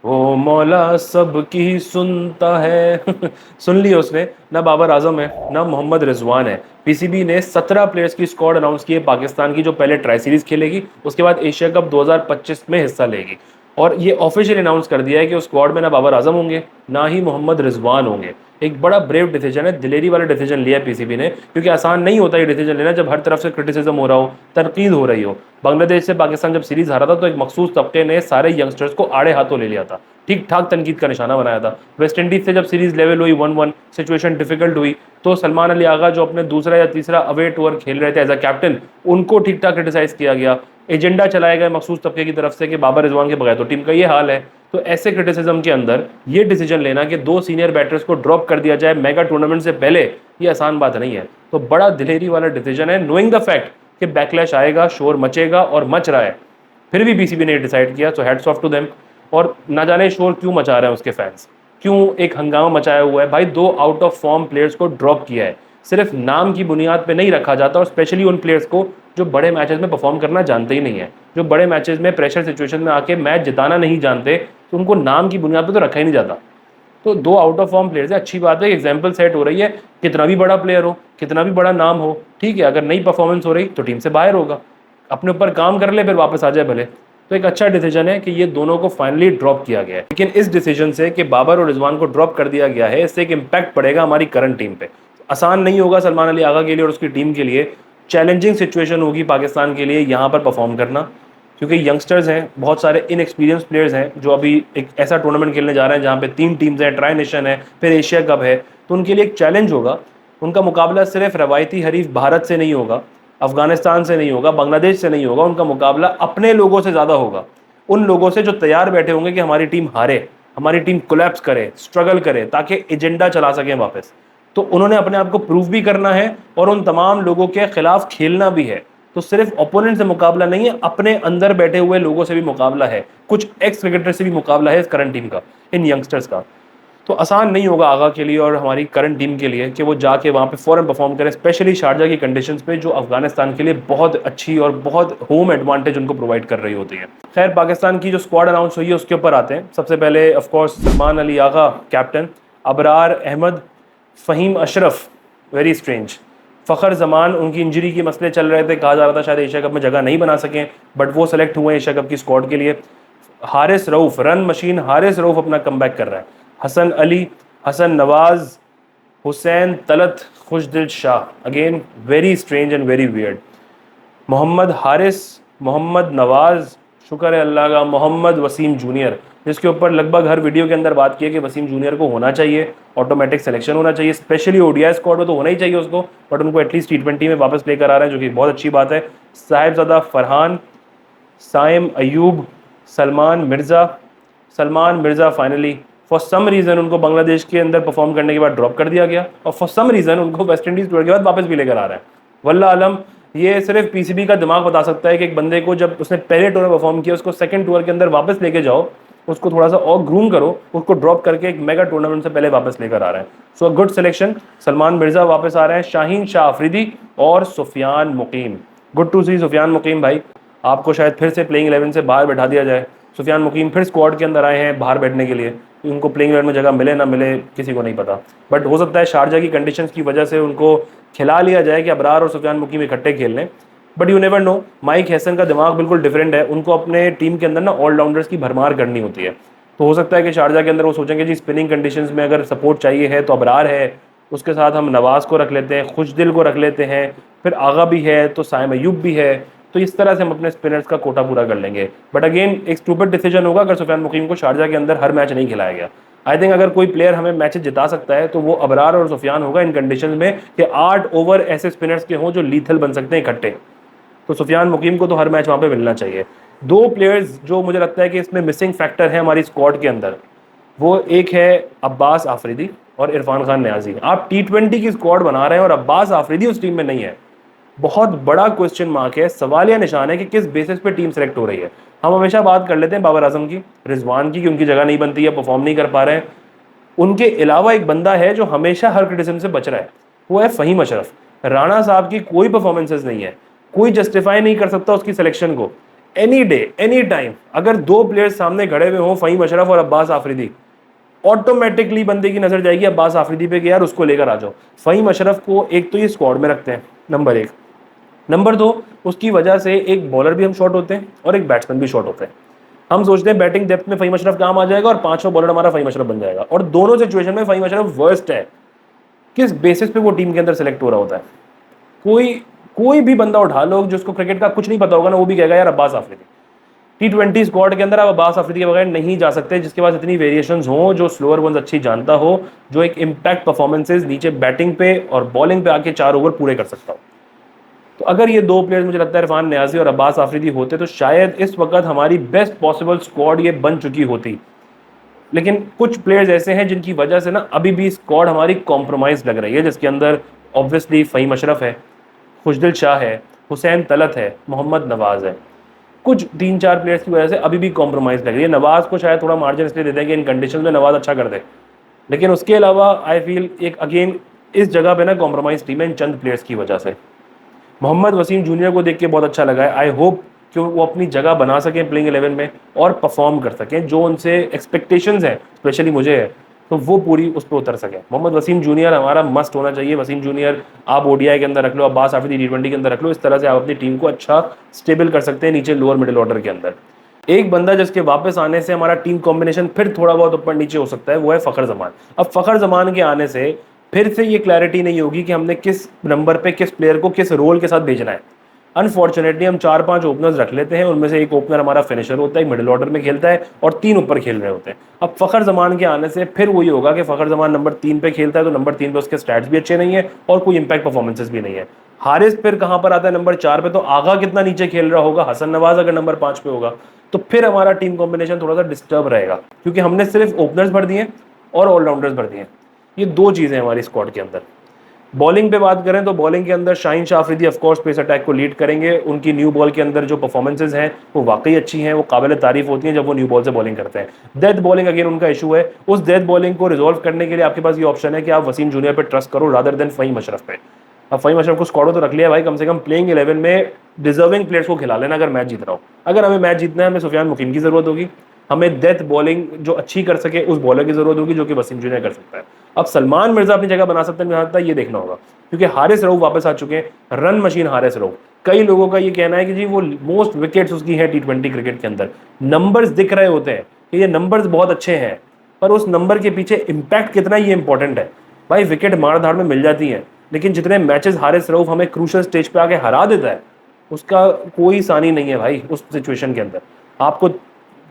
ओ मौला सबकी सुनता है। सुन लिया उसने। ना बाबर आजम है ना मोहम्मद रिजवान है। पीसीबी ने 17 प्लेयर्स की स्क्वाड अनाउंस की है पाकिस्तान की, जो पहले ट्राई सीरीज खेलेगी, उसके बाद एशिया कप 2025 में हिस्सा लेगी। और ये ऑफिशियल अनाउंस कर दिया है कि उस स्क्वाड में ना बाबर आजम होंगे ना ही मोहम्मद रिजवान होंगे। एक बड़ा ब्रेव डिसीजन है, दिलेरी वाला डिसीजन लिया है पीसीबी ने, क्योंकि आसान नहीं होता ये डिसीजन लेना जब हर तरफ से क्रिटिसिज्म हो रहा हो, तनकीद हो रही हो। बांग्लादेश से पाकिस्तान जब सीरीज हारा था तो एक मखसूस तबके ने सारे यंगस्टर्स को आड़े हाथों ले लिया था, ठीक ठाक तनकीद का निशाना बनाया था। वेस्ट इंडीज से जब सीरीज लेवल हुई 1-1, सिचुएशन डिफिकल्ट हुई, तो सलमान अली आगा जो अपने दूसरा या तीसरा अवे टूर खेल रहे थे एज अ कैप्टन, उनको ठीक ठाक क्रिटिसाइज किया गया। एजेंडा चलाया गया मखसूस तबके की तरफ से कि बाबर रिजवान के बगैर तो टीम का ये हाल है। तो ऐसे क्रिटिसिज्म के अंदर ये डिसीजन लेना कि दो सीनियर बैटर्स को ड्रॉप कर दिया जाए मेगा टूर्नामेंट से पहले, ये आसान बात नहीं है। तो बड़ा दिलेरी वाला डिसीजन है, नोइंग द फैक्ट कि बैकलैश आएगा, शोर मचेगा और मच रहा है, फिर भी बीसीबी ने डिसाइड किया। So hats off to them. और ना जाने शोर क्यों मचा रहे हैं उसके फैंस, क्यों एक हंगामा मचाया हुआ है। भाई, दो आउट ऑफ फॉर्म प्लेयर्स को ड्रॉप किया है, सिर्फ नाम की बुनियाद पे नहीं रखा जाता, और स्पेशली उन प्लेयर्स को जो बड़े मैचेस में परफॉर्म करना जानते ही नहीं है, जो बड़े मैचेस में प्रेशर सिचुएशन में आके मैच जिताना नहीं जानते, तो उनको नाम की बुनियाद पे तो रखा ही नहीं जाता। तो दो आउट ऑफ फॉर्म प्लेयर्स है, अच्छी बात है, एग्जाम्पल सेट हो रही है। कितना भी बड़ा प्लेयर हो, कितना भी बड़ा नाम हो, ठीक है, अगर नई परफॉर्मेंस हो रही तो टीम से बाहर होगा, अपने ऊपर काम कर ले, फिर वापस आ जाए भले। तो एक अच्छा डिसीजन है कि ये दोनों को फाइनली ड्रॉप किया गया है। लेकिन इस डिसीजन से कि बाबर और रिजवान को ड्रॉप कर दिया गया है, इससे एक इम्पैक्ट पड़ेगा हमारी करंट टीम पे। आसान नहीं होगा सलमान अली आगा के लिए और उसकी टीम के लिए, चैलेंजिंग सिचुएशन होगी पाकिस्तान के लिए यहाँ पर परफॉर्म करना, क्योंकि यंगस्टर्स हैं, बहुत सारे इनएक्सपीरियंस प्लेयर्स हैं जो अभी एक ऐसा टूर्नामेंट खेलने जा रहे हैं जहाँ पे 3 टीम्स हैं, ट्राई नेशन है, फिर एशिया कप है। तो उनके लिए एक चैलेंज होगा। उनका मुकाबला सिर्फ रवायती हरीफ भारत से नहीं होगा, अफगानिस्तान से नहीं होगा, बांग्लादेश से नहीं होगा, उनका मुकाबला अपने लोगों से ज़्यादा होगा। उन लोगों से जो तैयार बैठे होंगे कि हमारी टीम हारे, हमारी टीम कोलैप्स करे, स्ट्रगल करे, ताकि एजेंडा चला सकें वापस। तो उन्होंने अपने आप को प्रूव भी करना है और उन तमाम लोगों के खिलाफ खेलना भी है। तो सिर्फ ओपोनेंट से मुकाबला नहीं है, अपने अंदर बैठे हुए लोगों से भी मुकाबला है, कुछ एक्स क्रिकेटर से भी मुकाबला है इस करंट टीम का, इन यंगस्टर्स का। तो आसान नहीं होगा आगा के लिए और हमारी करंट टीम के लिए कि वो जाके वहाँ पे फौरन परफॉर्म करें, स्पेशली शारजा की कंडीशंस पे, जो अफगानिस्तान के लिए बहुत अच्छी और बहुत होम एडवांटेज उनको प्रोवाइड कर रही होती है। खैर, पाकिस्तान की जो स्क्वाड अनाउंस हुई है उसके ऊपर आते हैं। सबसे पहले of course Salman Ali Agha captain, Abrar Ahmed, Faheem Ashraf, very strange, Fakhar Zaman, उनकी इंजरी के मसले चल रहे थे, कहा जा रहा था शायद एशिया कप में जगह नहीं बना सकें, बट वो सेलेक्ट हुए एशिया कप की स्क्वाड के लिए। हारिस रऊफ़, रन मशीन हारिस रऊफ़ अपना कमबैक कर रहा है। Hasan Ali, Hasan Nawaz, Hussain Talat, Khushdil Shah, again very strange and very weird. Mohammad Haris, Mohammad Nawaz, शुक्र है अल्लाह का, मोहम्मद वसीम जूनियर, जिसके ऊपर लगभग हर वीडियो के अंदर बात की है कि वसीम जूनियर को होना चाहिए, ऑटोमेटिक सिलेक्शन होना चाहिए, स्पेशली ओडीआई स्क्वाड में तो होना ही चाहिए उसको, बट उनको एटलीस्ट T20 में वापस लेकर आ रहे हैं, जो कि बहुत अच्छी बात है। Sahibzada Farhan, Saim Ayub, Salman Mirza finally for some reason उनको बांग्लादेश के अंदर परफॉर्म करने के बाद ड्रॉप कर दिया गया, और फॉर सम रीज़न उनको वेस्ट इंडीज़ टूर के बाद वापस भी लेकर आ रहा है। वल्लाह आलम, ये सिर्फ पीसीबी का दिमाग बता सकता है कि एक बंदे को जब उसने पहले टूर में परफॉर्म किया, उसको सेकंड टूर के अंदर वापस लेके जाओ, उसको थोड़ा सा और ग्रूम करो, उसको ड्रॉप करके एक मेगा टूर्नामेंट से पहले वापस लेकर आ रहे हैं। So good selection. Salman Mirza वापस आ रहे हैं, शाहीन शाह अफरीदी और सुफियान मुकीम। गुड टू सी सुफियान मुकीम भाई, आपको शायद फिर से प्लेइंग 11 से बाहर बैठा दिया जाए। सुफियान मुकीम फिर स्क्वाड के अंदर आए हैं बाहर बैठने के लिए, उनको प्लेइंग 11 में जगह मिले ना मिले किसी को नहीं पता, बट हो सकता है शारजा की कंडीशंस की वजह से उनको खिला लिया जाए कि अबरार और सुफियान मुकीम इकट्ठे खेल लें। But you never know, mic Hesson का दिमाग बिल्कुल डिफरेंट है, उनको अपने टीम के अंदर ना ऑलराउंडर्स की भरमार करनी होती है। तो हो सकता है कि शारजा के अंदर वो सोचेंगे जी स्पिनिंग कंडीशंस में अगर सपोर्ट चाहिए है तो अबरार है, उसके साथ हम नवाज को रख लेते हैं, खुशदिल को रख लेते हैं, फिर आगा भी है तो साइम अयूब भी है, तो इस तरह से हम अपने स्पिनर्स का कोटा पूरा कर लेंगे। बट अगेन एक स्टूपिड डिसीजन होगा अगर सुफियान मुकीम को शारजा के अंदर हर मैच नहीं खिलाया गया। आई थिंक अगर कोई प्लेयर हमें मैचेस जिता सकता है तो वो अबरार और सुफियान होगा, इन कंडीशन में कि 8 ओवर ऐसे स्पिनर्स के हों जो लीथल बन सकते हैं इकट्ठे। तो सुफियान मुकीम को तो हर मैच वहाँ पे मिलना चाहिए। दो प्लेयर्स जो मुझे लगता है कि इसमें मिसिंग फैक्टर है हमारी स्क्वाड के अंदर, वो एक है अब्बास आफरीदी और इरफान खान न्याजी। आप T20 की स्क्वाड बना रहे हैं और अब्बास आफरीदी उस टीम में नहीं है, बहुत बड़ा क्वेश्चन मार्क है, सवालिया निशान है कि किस बेसिस पे टीम सेलेक्ट हो रही है। हम हमेशा बात कर लेते हैं बाबर आजम की, रिजवान की, कि उनकी जगह नहीं बनती है, परफॉर्म नहीं कर पा रहे हैं। उनके अलावा एक बंदा है जो हमेशा हर क्रिटिसिज्म से बच रहा है, वो है फ़हीम अशरफ। राणा साहब की कोई परफॉर्मेंसेज नहीं है, कोई जस्टिफाई नहीं कर सकता उसकी सिलेक्शन को। एनी डे एनी टाइम अगर दो प्लेयर्स सामने खड़े हुए हों, फ़हीम अशरफ और अब्बास आफरीदी, ऑटोमेटिकली बंदे की नजर जाएगी अब्बास आफरीदी पे कि यार उसको लेकर आ जाओ। फ़हीम अशरफ को एक तो ये स्क्वाड में रखते हैं, नंबर एक। नंबर दो, उसकी वजह से एक बॉलर भी हम शॉर्ट होते हैं और एक बैट्समैन भी शॉर्ट होते हैं। हम सोचते हैं बैटिंग डेप्थ में फ़हीम अशरफ काम आ जाएगा और पांचवा बॉलर हमारा फ़हीम अशरफ बन जाएगा, और दोनों सिचुएशन में फ़हीम अशरफ वर्स्ट है। किस बेसिस पे वो टीम के अंदर सेलेक्ट हो रहा होता है? कोई कोई भी बंदा उठा लो जिसको क्रिकेट का कुछ नहीं पता होगा ना, वो भी कहेगा यार अब्बास आफरीदी। T20 स्क्वाड के अंदर आप अब्बास आफरीदी के बगैर नहीं जा सकते, जिसके पास इतनी वेरिएशंस हो, जो स्लोअर वंस अच्छी जानता हो, जो एक इम्पैक्ट परफॉर्मेंसेज नीचे बैटिंग पे और बॉलिंग पे आके 4 ओवर पूरे कर सकता हो। तो अगर ये दो प्लेयर्स मुझे लगता है इरफान नियाजी और अब्बास आफरीदी होते तो शायद इस वक्त हमारी बेस्ट पॉसिबल स्क्वाड ये बन चुकी होती। लेकिन कुछ प्लेयर्स ऐसे हैं जिनकी वजह से ना अभी भी स्क्वाड हमारी कॉम्प्रोमाइज लग रही है, जिसके अंदर ऑब्वियसली फ़हीम अशरफ है, खुशदिल शाह है, हुसैन तलत है, मोहम्मद नवाज है। कुछ 3-4 प्लेयर्स की वजह से अभी भी कॉम्प्रोमाइज़ लग रही है। नवाज को शायद थोड़ा मार्जिन इसलिए देते हैं कि इन कंडीशन में नवाज अच्छा कर दे, लेकिन उसके अलावा आई फील एक अगेन इस जगह पे ना कॉम्प्रोमाइज़ टीम है इन चंद प्लेयर्स की वजह से। मोहम्मद वसीम जूनियर को देख के बहुत अच्छा लगा है। आई होप कि वो अपनी जगह बना सकें प्लेइंग 11 में और परफॉर्म कर सकें, जो उनसे एक्सपेक्टेशंस हैं स्पेशली मुझे है, तो वो पूरी उस पर उतर सकें। मोहम्मद वसीम जूनियर हमारा मस्ट होना चाहिए। वसीम जूनियर आप ओडीआई के अंदर रख लो, अब्बास आफरीदी T20 के अंदर रख लो, इस तरह से आप अपनी टीम को अच्छा स्टेबल कर सकते हैं नीचे लोअर मिडिल ऑर्डर के अंदर। एक बंदा जिसके वापस आने से हमारा टीम कॉम्बिनेशन फिर थोड़ा बहुत ऊपर नीचे हो सकता है, वो है फ़खर जमान। अब फ़खर जमान के आने से फिर से ये क्लैरिटी नहीं होगी कि हमने किस नंबर पे किस प्लेयर को किस रोल के साथ भेजना है। अनफॉर्चुनेटली हम 4-5 ओपनर्स रख लेते हैं, उनमें से एक ओपनर हमारा फिनिशर होता है, मिडिल ऑर्डर में खेलता है, और 3 ऊपर खेल रहे होते हैं। अब फ़खर जमान के आने से फिर वही होगा कि फ़खर जमान नंबर 3 पे खेलता है, तो नंबर 3 पे उसके स्टैट्स भी अच्छे नहीं है और कोई इंपैक्ट परफॉर्मेंसेस भी नहीं है। हारिस फिर कहाँ पर आता है? नंबर 4 पे। तो आगा कितना नीचे खेल रहा होगा? हसन नवाज अगर नंबर 5 पे होगा तो फिर हमारा टीम कॉम्बिनेशन थोड़ा सा डिस्टर्ब रहेगा, क्योंकि हमने सिर्फ ओपनर्स भर दिए और ऑलराउंडर्स भर दिए। ये दो चीज़ें हमारी स्क्वाड के अंदर। बॉलिंग पे बात करें तो बॉलिंग के अंदर Shaheen Shah Afridi of course pace attack को लीड करेंगे। उनकी न्यू बॉल के अंदर जो परफॉर्मेंसेज हैं वो वाकई अच्छी हैं, वो काबिल तारीफ होती हैं जब वो न्यू बॉल से बॉलिंग करते हैं। डेथ बॉलिंग अगेन उनका इशू है। उस डेथ बॉलिंग को रिजॉल्व करने के लिए आपके पास ये ऑप्शन है कि आप वसीम जूनियर पे ट्रस्ट करो रादर देन फ़हीम अशरफ पे। अब फ़हीम अशरफ को स्क्वाड तो रख लिया भाई, कम से कम प्लेइंग 11 में डिजर्विंग प्लेयर्स को खिला लेना अगर मैच जीत रहा हो। अगर हमें मैच जीतना है, हमें सुफियान मुकीम की जरूरत होगी, हमें डेथ बॉलिंग जो अच्छी कर सके उस बॉलर की जरूरत होगी जो कि वसीम जूनियर कर सकता है। अब सलमान मिर्जा अपनी जगह बना सकते हैं, ये देखना होगा, क्योंकि हारिस रऊफ वापस आ चुके हैं। रन मशीन हारिस रऊफ, कई लोगों का ये कहना है कि जी वो मोस्ट विकेट्स उसकी है T20 क्रिकेट के अंदर। नंबर्स दिख रहे होते हैं कि ये नंबर्स बहुत अच्छे हैं, पर उस नंबर के पीछे इंपैक्ट कितना, ये इंपॉर्टेंट है भाई। विकेट मार धाड़ में मिल जाती हैं, लेकिन जितने मैचेस हारिस रऊफ हमें क्रूशल स्टेज पे आके हरा देता है उसका कोई सानी नहीं है भाई। उस सिचुएशन के अंदर आपको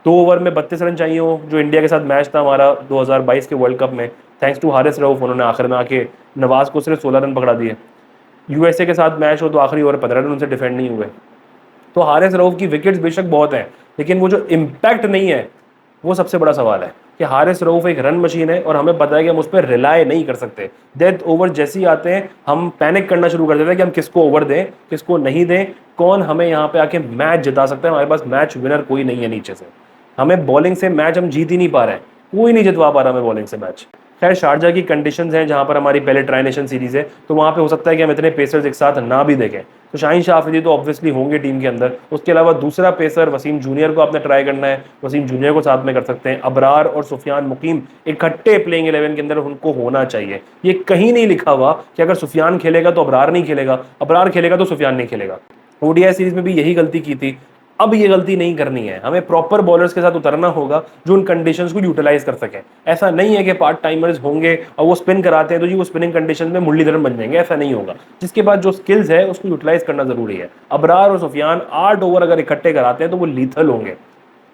2 ओवर में 32 रन चाहिए हो, जो इंडिया के साथ मैच था हमारा 2022 के वर्ल्ड कप में, थैंक्स टू हारिस रऊफ उन्होंने आखिर में आके नवाज को सिर्फ 16 रन पकड़ा दिए। यूएसए के साथ मैच हो तो आखिरी ओवर 15 रन उनसे डिफेंड नहीं हुए। तो हारिस रऊफ की विकेट्स बेशक बहुत हैं, लेकिन वो जो इम्पैक्ट नहीं है वो सबसे बड़ा सवाल है कि हारिस रऊफ एक रन मशीन है और हमें पता है कि हम उस पर रिलाय नहीं कर सकते। डेथ ओवर जैसे ही आते हैं हम पैनिक करना शुरू कर देते हैं कि हम किसको ओवर दें किसको नहीं दें, कौन हमें यहाँ पे आके मैच जिता सकता है। हमारे पास मैच विनर कोई नहीं है नीचे से, हमें बॉलिंग से मैच हम जीत ही नहीं पा रहे हैं, कोई नहीं जितवा पा रहा हमें बॉलिंग से मैच। खैर शारजा की कंडीशंस हैं जहां पर हमारी पहले ट्राई नेशन सीरीज है, तो वहां पे हो सकता है कि हम इतने पेसर्स एक साथ ना भी देखें। तो शाहीन शाह अफरीदी तो ऑब्वियसली होंगे टीम के अंदर, उसके अलावा दूसरा पेसर वसीम जूनियर को आपने ट्राई करना है, वसीम जूनियर को साथ में कर सकते हैं। अबरार और सुफियान मुकीम इकट्ठे प्लेइंग 11 के अंदर उनको होना चाहिए। ये कहीं नहीं लिखा हुआ कि अगर सुफियान खेलेगा तो अबरार नहीं खेलेगा, अबरार खेलेगा तो सुफियान नहीं खेलेगा। ओडीआई सीरीज में भी यही गलती की थी, अब ये गलती नहीं करनी है। हमें प्रॉपर बॉलर्स के साथ उतरना होगा जो उन कंडीशंस को यूटिलाइज कर सकें। ऐसा नहीं है कि पार्ट टाइमर्स होंगे और वो स्पिन कराते हैं तो जी वो स्पिनिंग कंडीशन में मुरलीधरन बन जाएंगे, ऐसा नहीं होगा। जिसके बाद जो स्किल्स है उसको यूटिलाइज करना जरूरी है। अबरार और सुफियान 8 ओवर अगर इकट्ठे कराते हैं तो वो लीथल होंगे।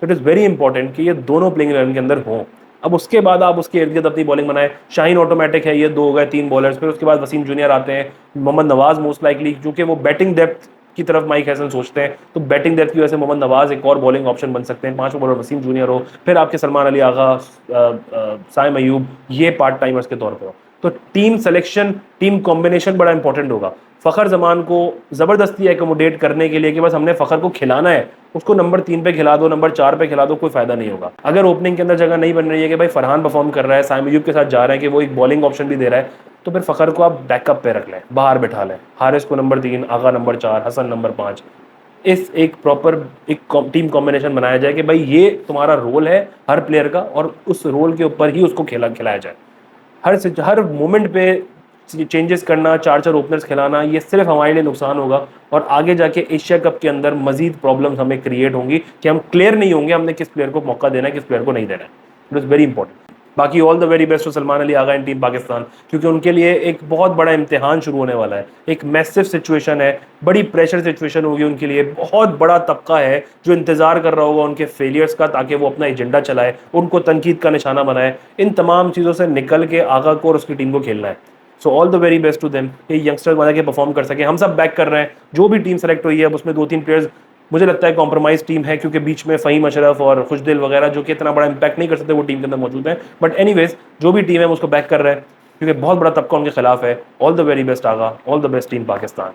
इट इज़ वेरी इंपॉर्टेंट कि ये दोनों प्लेइंग 11 के अंदर हों। अब उसके बाद आप उसके इर्द गिर्द अपनी बॉलिंग बनाए। शाहीन ऑटोमेटिक है, ये 2 हो गए 3 बॉलर्स। फिर उसके बाद वसीम जूनियर आते हैं, मोहम्मद नवाज मोस्ट लाइकली, क्योंकि वो बैटिंग डेप्थ की तरफ माइक हैसन सोचते हैं, तो बैटिंग डेप्थ की वजह से मोहम्मद नवाज एक और बॉलिंग ऑप्शन बन सकते हैं। 5वां बॉलर वसीम जूनियर हो, फिर आपके सलमान अली आगा, साइम अयूब, ये पार्ट टाइमर्स के तौर पर हो। तो टीम सिलेक्शन टीम कॉम्बिनेशन बड़ा इंपॉर्टेंट होगा। फ़खर जमान को ज़बरदस्ती एकोमोडेट करने के लिए कि बस हमने फ़खर को खिलाना है, उसको नंबर 3 पे खिला दो, नंबर 4 पे खिला दो, कोई फायदा नहीं होगा। अगर ओपनिंग के अंदर जगह नहीं बन रही है कि भाई फरहान परफॉर्म कर रहा है, साइम अयूब के साथ जा रहे हैं कि वो एक बॉलिंग ऑप्शन भी दे रहा है, तो फिर फ़खर को आप बैकअप पे रख लें, बाहर बैठा लें। हारिस को नंबर 3, आगा नंबर 4, हसन नंबर 5, इस एक प्रॉपर एक टीम कॉम्बिनेशन बनाया जाए कि भाई ये तुम्हारा रोल है हर प्लेयर का, और उस रोल के ऊपर ही उसको खिलाया जाए। हर मोमेंट पे चेंजेस करना, चार चार ओपनर्स खिलाना, ये सिर्फ हमारे लिए नुकसान होगा, और आगे जाके एशिया कप के अंदर मजीद प्रॉब्लम्स हमें क्रिएट होंगी कि हम क्लियर नहीं होंगे हमने किस प्लेयर को मौका देना है, किस प्लेयर को नहीं देना है। It is very important. बाकी all the very best to Salman Ali Agha in team Pakistan, क्योंकि उनके लिए एक बहुत बड़ा इम्तिहान शुरू होने वाला है। एक मैसिव सिचुएशन है, बड़ी प्रेशर सिचुएशन होगी उनके लिए। बहुत बड़ा तबका है जो इंतजार कर रहा होगा उनके फेलियर्स का, ताकि वो अपना एजेंडा चलाए, उनको तनकीद का निशाना बनाए। इन तमाम चीज़ों से निकल के आगा को और उसकी टीम को खेलना है। So all the very best to them, ये यंगस्टर्स बना के परफॉर्म कर सके। हम सब बैक कर रहे हैं, जो भी टीम सेलेक्ट हुई है अब उसमें 2-3 प्लेयर्स मुझे लगता है कॉम्प्रोमाइज टीम है, क्योंकि बीच में फ़हीम अशरफ और खुशदिल वगैरह जो कि इतना बड़ा इंपैक्ट नहीं कर सकते वो टीम के अंदर मौजूद हैं। बट एनीवेज जो भी टीम है उसको बैक कर रहे हैं, क्योंकि बहुत बड़ा तबका उनके खिलाफ है। All the very best Agha, all the best team Pakistan.